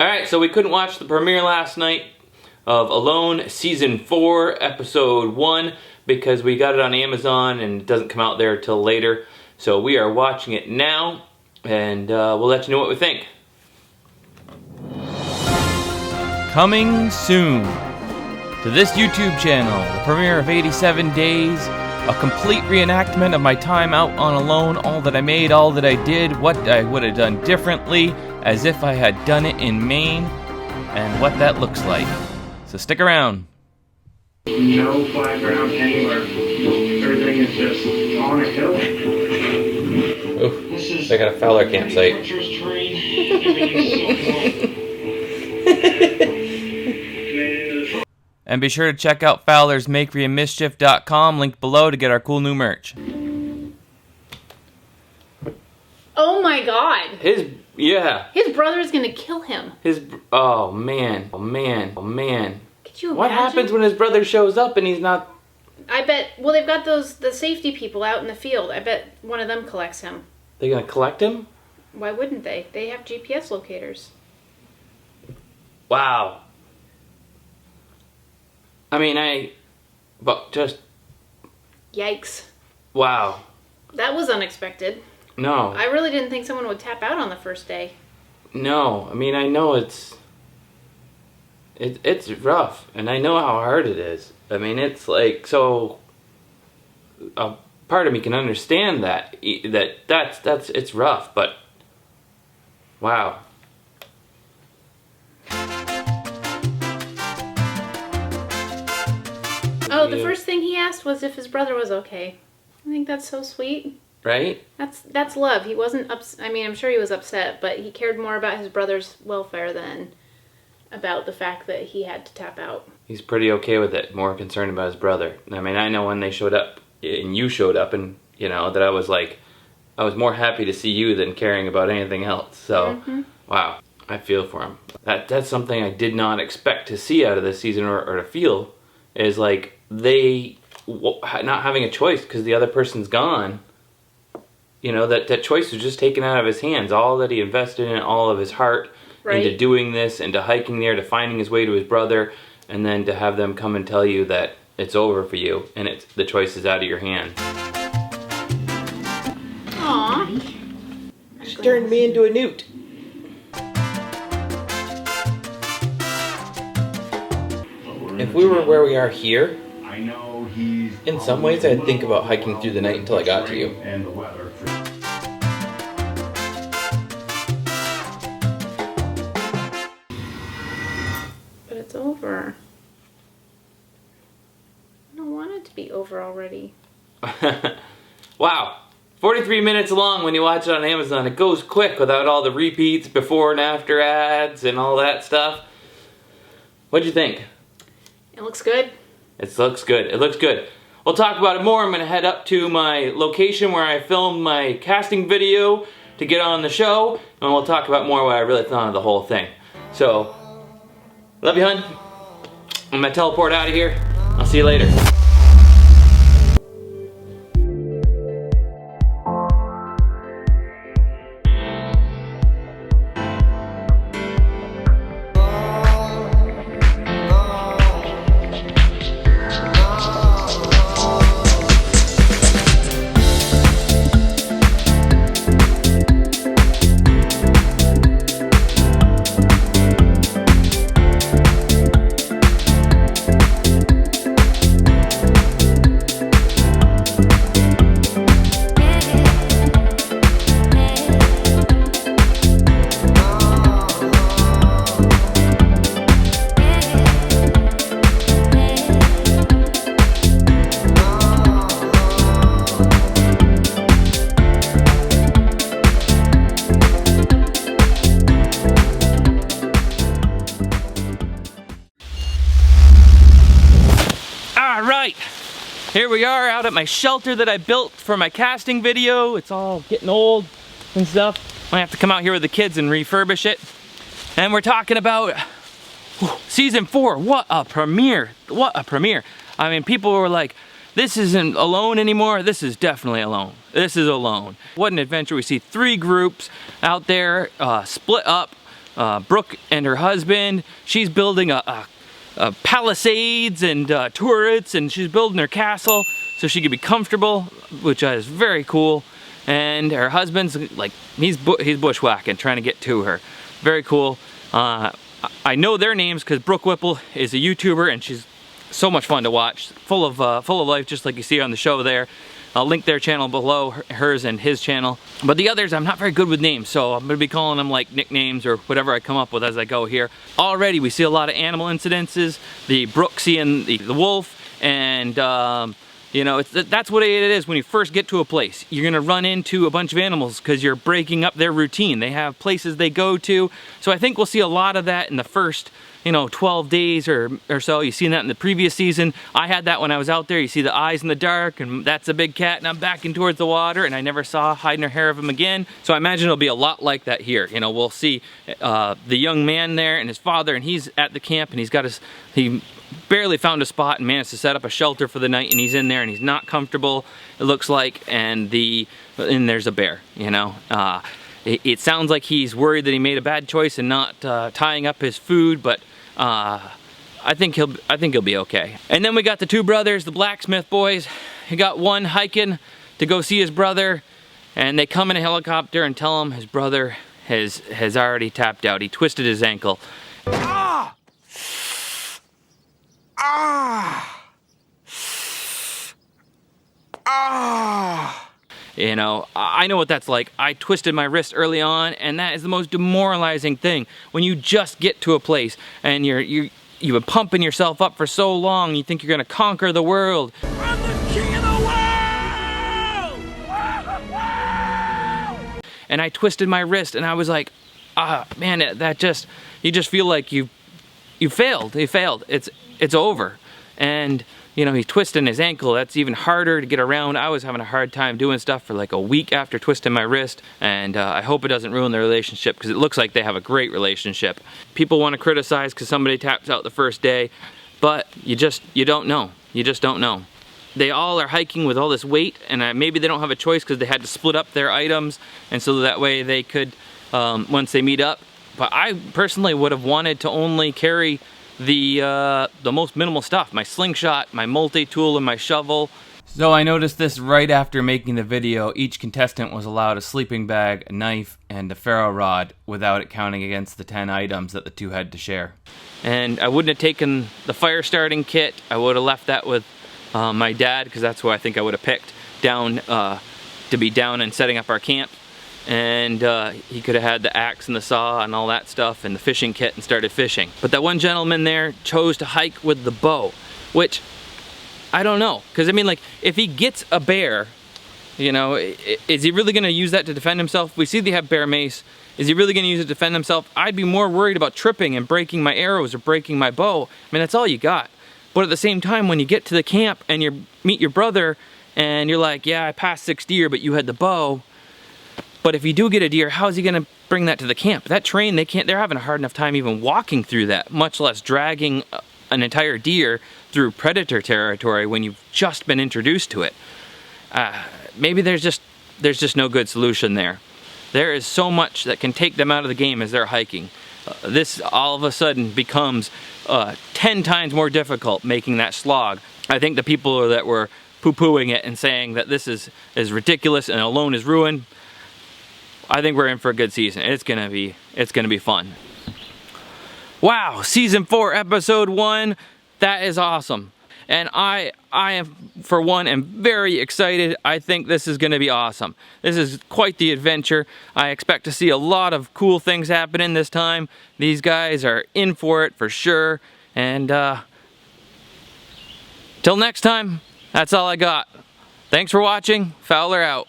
Alright, so we couldn't watch the premiere last night of Alone Season 4, Episode 1, because we got it on Amazon and it doesn't come out there till later. So we are watching it now, and we'll let you know what we think. Coming soon to this YouTube channel, the premiere of 87 Days, a complete reenactment of my time out on Alone, all that I made, all that I did, what I would have done differently, as if I had done it in Maine, and what that looks like. So stick around. No flat ground anywhere. Everything is just on a hill. Oof, they got a Fowler campsite. And be sure to check out Fowler's Makery and Mischief.com, link below to get our cool new merch. Oh my god. His brother's gonna kill him. Oh man. Could you imagine? What happens when his brother shows up and he's not? I bet, well, they've got the safety people out in the field. I bet one of them collects him. They're gonna collect him? Why wouldn't they? They have GPS locators. Wow. I mean, but just... Yikes. Wow. That was unexpected. No. I really didn't think someone would tap out on the first day. No. I mean, I know it's rough, and I know how hard it is. I mean, it's like, so... A part of me can understand that. It's rough, but... Wow. Oh, the first thing he asked was if his brother was okay. I think that's so sweet. Right? That's love. He wasn't I mean, I'm sure he was upset, but he cared more about his brother's welfare than about the fact that he had to tap out. He's pretty okay with it, more concerned about his brother. I mean, I know when they showed up, and you showed up, and, you know, that I was more happy to see you than caring about anything else. So, wow, I feel for him. That's something I did not expect to see out of this season, or to feel, is like, they not having a choice because the other person's gone. You know, that choice was just taken out of his hands. All that he invested in, all of his heart into doing this, into hiking there, to finding his way to his brother, and then to have them come and tell you that it's over for you and the choice is out of your hands. Aww. She turned me into a newt. If we were where we are here, in some ways I'd think about hiking through the night until I got to you. But it's over. I don't want it to be over already. Wow. 43 minutes long when you watch it on Amazon. It goes quick without all the repeats, before and after ads, and all that stuff. What'd you think? It looks good. It looks good. It looks good. We'll talk about it more. I'm going to head up to my location where I filmed my casting video to get on the show, and we'll talk about more what I really thought of the whole thing. So, love you, hun. I'm going to teleport out of here. I'll see you later. Here we are out at my shelter that I built for my casting video. It's all getting old and stuff. I have to come out here with the kids and refurbish it. And we're talking about season 4. What a premiere. What a premiere. I mean, people were like, this isn't Alone anymore. This is definitely Alone. This is Alone. What an adventure. We see 3 groups out there split up Brooke and her husband. She's building a palisades and turrets, and she's building her castle so she could be comfortable, which is very cool. And her husband's like, he's bushwhacking, trying to get to her. Very cool. I know their names because Brooke Whipple is a YouTuber, and she's so much fun to watch, full of life, just like you see on the show there. I'll link their channel below, hers and his channel. But the others, I'm not very good with names, so I'm gonna be calling them like nicknames or whatever I come up with as I go here. Already, we see a lot of animal incidences, the Brooke seeing the wolf, and you know, that's what it is when you first get to a place. You're gonna run into a bunch of animals because you're breaking up their routine. They have places they go to. So I think we'll see a lot of that in the first, you know, 12 days or so. You've seen that in the previous season. I had that when I was out there. You see the eyes in the dark, and that's a big cat, and I'm backing towards the water, and I never saw hide nor hair of him again. So I imagine it'll be a lot like that here. You know, we'll see the young man there and his father, and he's at the camp, and he barely found a spot and managed to set up a shelter for the night, and he's in there and he's not comfortable, it looks like, and there's a bear, you know. It sounds like he's worried that he made a bad choice in not tying up his food, but I think he'll be okay. And then we got the two brothers, the blacksmith boys. He got one hiking to go see his brother, and they come in a helicopter and tell him his brother has already tapped out. He twisted his ankle. Ah! Ah! Ah! You know, I know what that's like. I twisted my wrist early on, and that is the most demoralizing thing. When you just get to a place and you've been pumping yourself up for so long, you think you're gonna conquer the world. I'm the king of the world! And I twisted my wrist, and I was like, man, you just feel like you failed. You failed. It's over. And you know, he's twisting his ankle. That's even harder to get around. I was having a hard time doing stuff for like a week after twisting my wrist, and I hope it doesn't ruin their relationship, because it looks like they have a great relationship. People want to criticize because somebody taps out the first day, but you don't know. You just don't know. They all are hiking with all this weight, and maybe they don't have a choice because they had to split up their items, and so that way they could, once they meet up. But I personally would have wanted to only carry the most minimal stuff, my slingshot, my multi-tool, and my shovel. So I noticed this right after making the video. Each contestant was allowed a sleeping bag, a knife, and a ferro rod without it counting against the 10 items that the two had to share. And I wouldn't have taken the fire starting kit. I would have left that with my dad, because that's who I think I would have picked down to be down and setting up our camp. And he could have had the axe and the saw and all that stuff and the fishing kit and started fishing. But that one gentleman there chose to hike with the bow, which I don't know, because I mean, like, if he gets a bear, you know, is he really going to use that to defend himself? We see they have bear mace. Is he really going to use it to defend himself? I'd be more worried about tripping and breaking my arrows or breaking my bow. I mean, that's all you got. But at the same time, when you get to the camp and you meet your brother and you're like, yeah, I passed 6 deer, but you had the bow. But if you do get a deer, how is he going to bring that to the camp? That terrain, they're having a hard enough time even walking through that, much less dragging an entire deer through predator territory when you've just been introduced to it. Maybe there's just no good solution there. There is so much that can take them out of the game as they're hiking. This all of a sudden becomes 10 times more difficult, making that slog. I think the people that were poo-pooing it and saying that this is ridiculous and Alone is ruined, I think we're in for a good season. It's gonna be fun. Wow, season 4, episode 1. That is awesome. And I am, for one, am very excited. I think this is gonna be awesome. This is quite the adventure. I expect to see a lot of cool things happening this time. These guys are in for it for sure. And till next time, that's all I got. Thanks for watching. Fowler out.